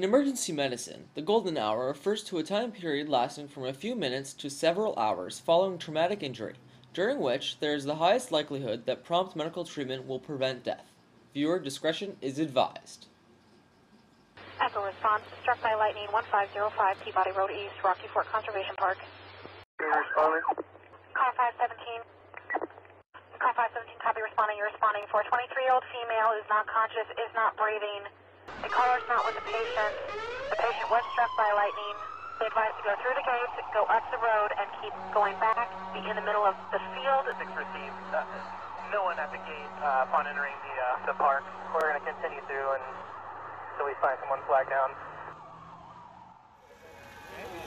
In emergency medicine, the golden hour refers to a time period lasting from a few minutes to several hours following traumatic injury, during which there is the highest likelihood that prompt medical treatment will prevent death. Viewer discretion is advised. Echo response, struck by lightning, 1505 Peabody Road East, Rocky Fort Conservation Park. Responding. Car 517. Car 517, copy responding. You're responding for a 23-year-old female who's not conscious, is not breathing. The caller's not with the patient. The patient was struck by lightning. They advise to go through the gates, go up the road, and keep going back. Be in the middle of the field. 6 received. No one at the gate upon entering the park. We're going to continue through until we find someone flagged down.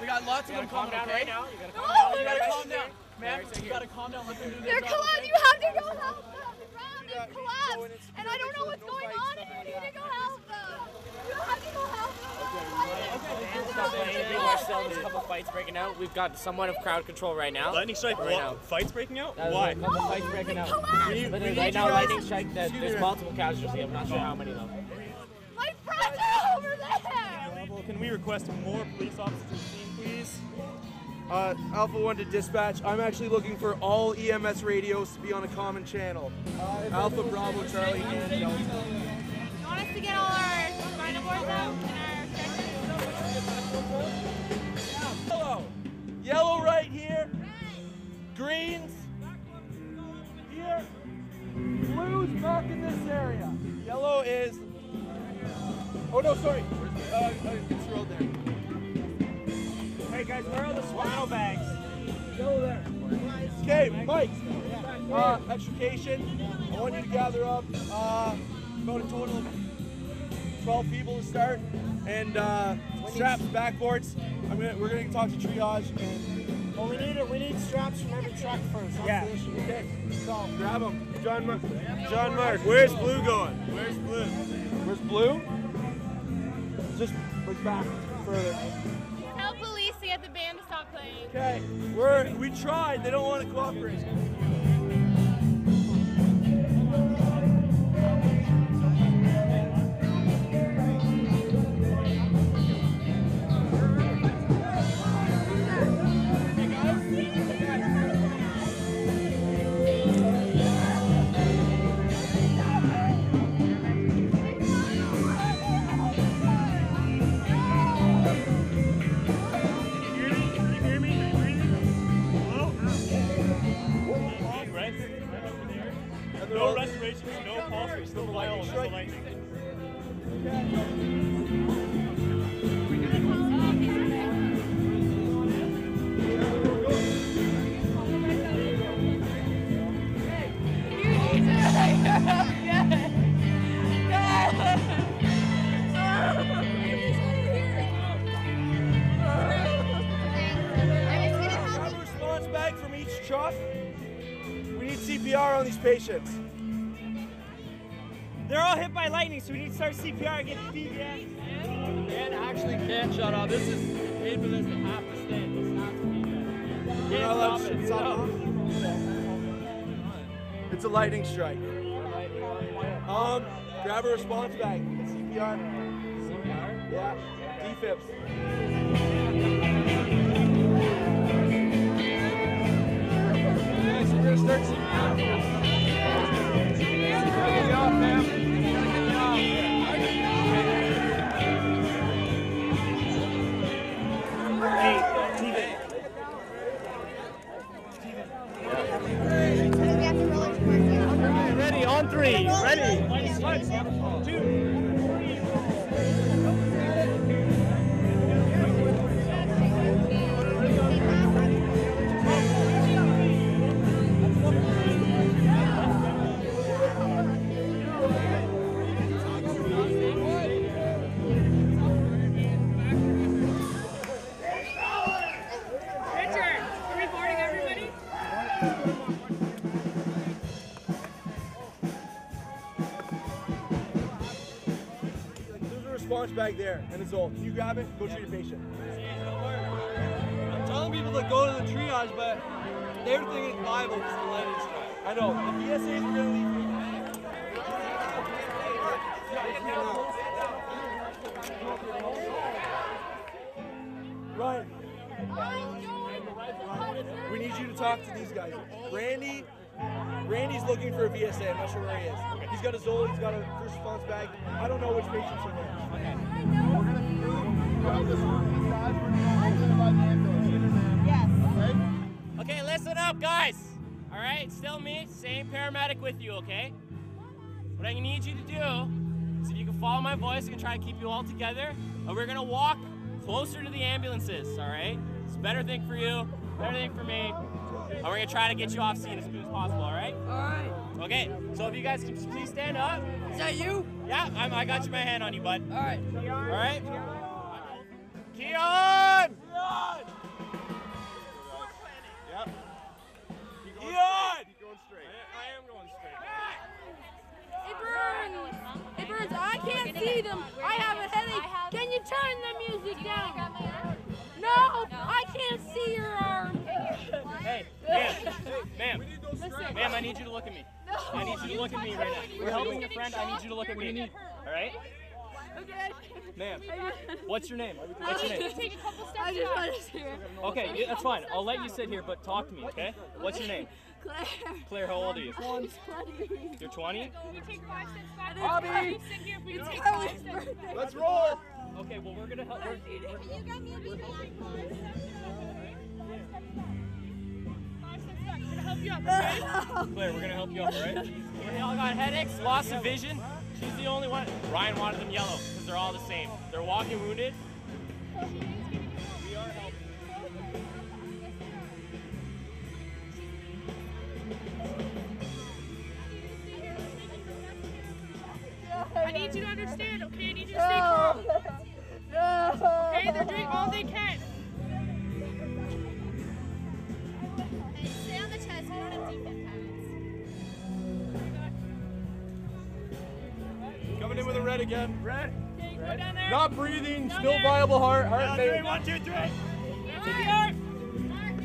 We got lots of them coming down right now. You gotta calm down. Man, you gotta calm down. Let them do their job. They're collapsed. You have to go help them. The ground is collapsed, and I don't know what's going on, and you need to go help them. You have to go help them. There's a couple fights breaking out. We've got somewhat of crowd control right now. Lightning strike? Right now. Fights breaking out? Why? A couple fights breaking out. Right now, lightning strike. There's multiple casualties. I'm not sure how many though. My friends are over there. Well, can we request more police officers to the scene, please? Alpha 1 to dispatch. I'm actually looking for all EMS radios to be on a common channel. Alpha, Bravo, Charlie, and Delta. You want us to get all our spinal boards out and our Yellow. Yellow right here. Greens here. Blues back in this area. Yellow is... Oh no, sorry. It's rolled there. Hey guys, where are the spinal bags? Yellow there. Okay, Mike. Extrication. I want you to gather up about a total of 12 people to start, and straps, backboards. We're gonna talk to triage. And well, we need straps from every truck first. Yeah. Okay. So grab them. John Mark, where's Blue going? Where's Blue? Where's Blue? Just look back further. Tell police to get the band to stop playing. Okay. We tried. They don't want to cooperate. No restorations, no pulse, no lightning. Have a response bag from each truck. We need CPR on these patients. They're all hit by lightning, so we need to start CPR and get BBS. Man actually can't shut off. This is paid for this to have to stand. This has to be You're not allowed to stop off. It's a lightning strike. Grab a response bag. CPR. CPR? Yeah. Defibs. Okay, so we're gonna start CPR. Good job, man. Ready, on three. Ready. 1, 2. Response bag there, and it's old. Can you grab it? Go treat your patient. I'm telling people to go to the triage, but they're thinking liable because the lightning strike. I know. The PSAs are going to leave. talk to these guys. Randy's looking for a VSA. I'm not sure where he is. He's got a Zola. He's got a first response bag. I don't know which patients are there. Okay. Okay, listen up, guys. All right, still me, same paramedic with you, okay? What I need you to do is if you can follow my voice, I can try to keep you all together, and we're gonna walk closer to the ambulances, all right? It's a better thing for you, better thing for me, and we're gonna try to get you off scene as soon as possible, all right? All right. Okay, so if you guys can just please stand up. Is that you? Yeah, I got you my hand on you, bud. All right. All right? Keon! Yep. Keon! Keep going straight. I am going straight. It burns. I can't see them. I have a headache. Can you turn the music down? No, I can't see your arm. Hey, ma'am, I need you to look at me. I need you to look at me right now. We're helping your friend. I need you to look at me. All right? Okay. Ma'am, what's your name? What's your name? Take a couple steps. I just want to see her. Okay, yeah, that's fine. I'll let you sit here, but talk to me, okay? What's your name? Claire. Claire, how old are you? 20. You're 20? Can we take 5 steps back? Bobby! Sit here if we can take 5 steps. Let's roll! Okay, well, we're gonna help. You got me a big 5 steps back. We're gonna help you up, okay? Claire, we're gonna help you up, all right? We all got headaches, loss of vision. She's the only one. Ryan wanted them yellow because they're all the same. They're walking wounded. We are helping. I need you to understand, okay? I need you to stay calm. Okay, they're doing all they can. Hey, stay on the chest. We don't have defib pads. Coming in with a red again. Red. Okay, go down there. Not breathing, Down still there. viable heart Down rate. there, 1, 2, 3. Mark,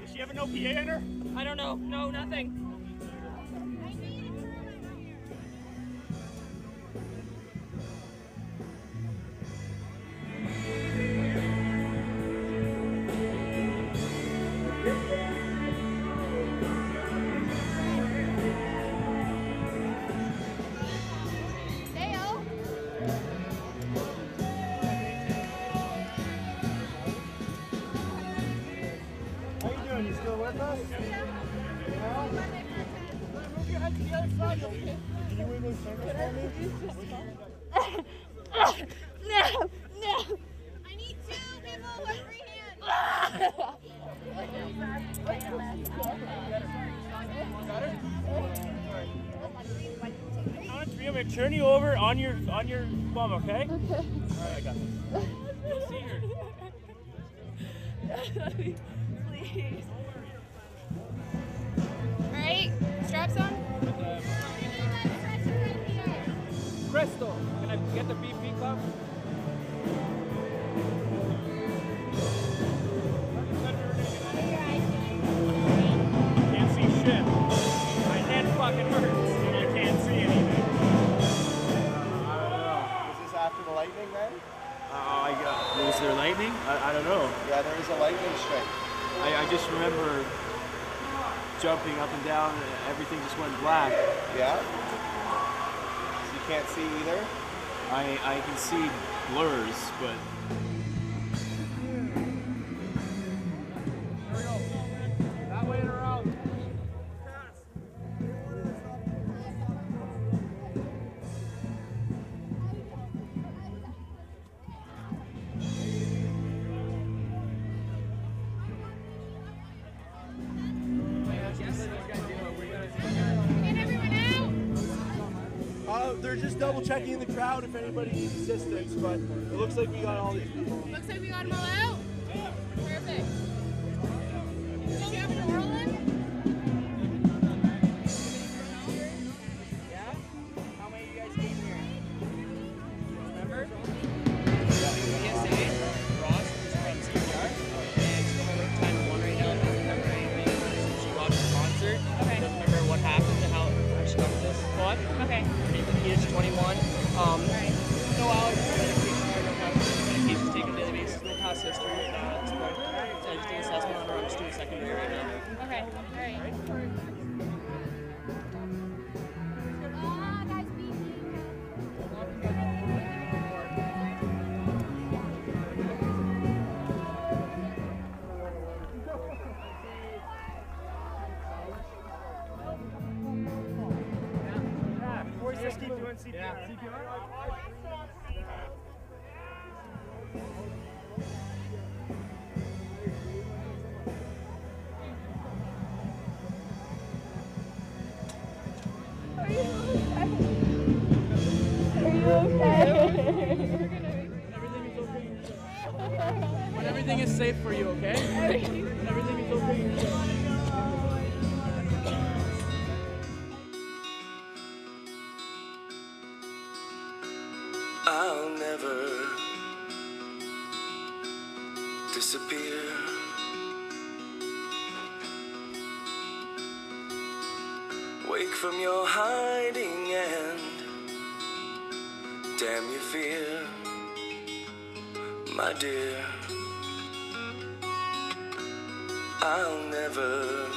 Does she have a no PA in her? I don't know. No, nothing. How you doing? You still with us? Can you wiggle your fingers for me? No. I need 2 people with free hands. Count to 3, I'm gonna turn you over on your bum, okay? Okay. All right, I got this. You'll see her. Please. Alright, straps on. Crystal, can I get the BP cup? Can't see shit. My head fucking hurts and I can't see anything. I don't know. Was this after the lightning then? Was there lightning? I don't know. Yeah, there was a lightning strike. I just remember jumping up and down and everything just went black. Yeah? So you can't see either? I can see blurs, but... That way and around. They're just double checking the crowd if anybody needs assistance, but it looks like we got all these people. Looks like we got them all out. Perfect. Did you have an oral in? Yeah? How many of you guys came here? Remember? PSA, Ross, who's from CPR, and she's on my wait time 1 right now. I don't remember anything since she watched the concert. Okay. Doesn't remember what happened and how she got this spot. Okay. Age 21. No allergies, medication, no medications taken daily basis, no past history. Just an assessment on her on just doing secondary right now. Okay, alright. Just keep doing CPR. Yeah. CPR? When everything is safe for you, okay? When everything is okay. I'll never disappear. Wake from your hiding and damn your fear, my dear. I'll never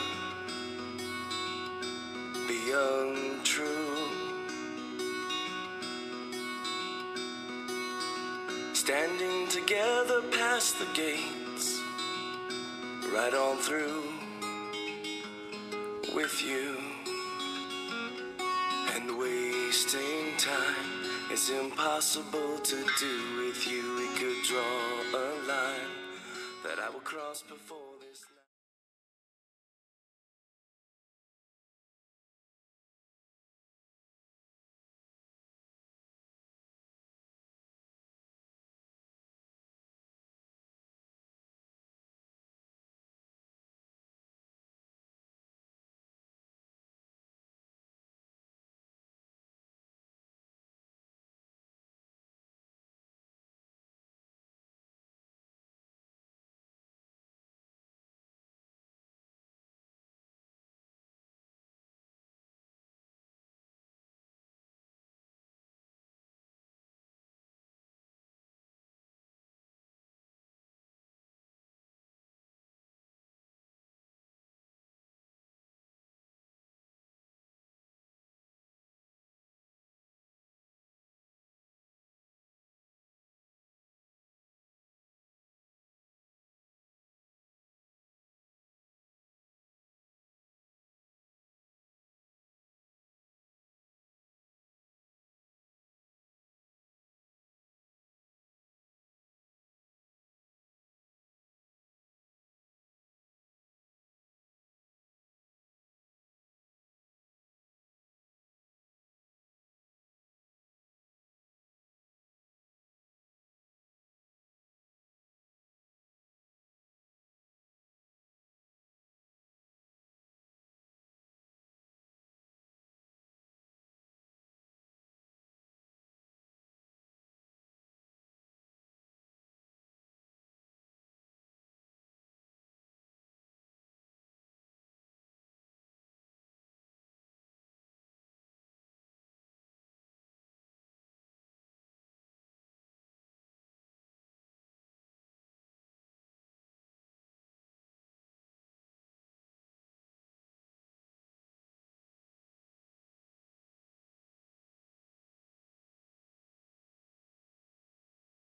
be untrue. Standing together past the gates, right on through with you. And wasting time is impossible to do with you. We could draw a line that I will cross before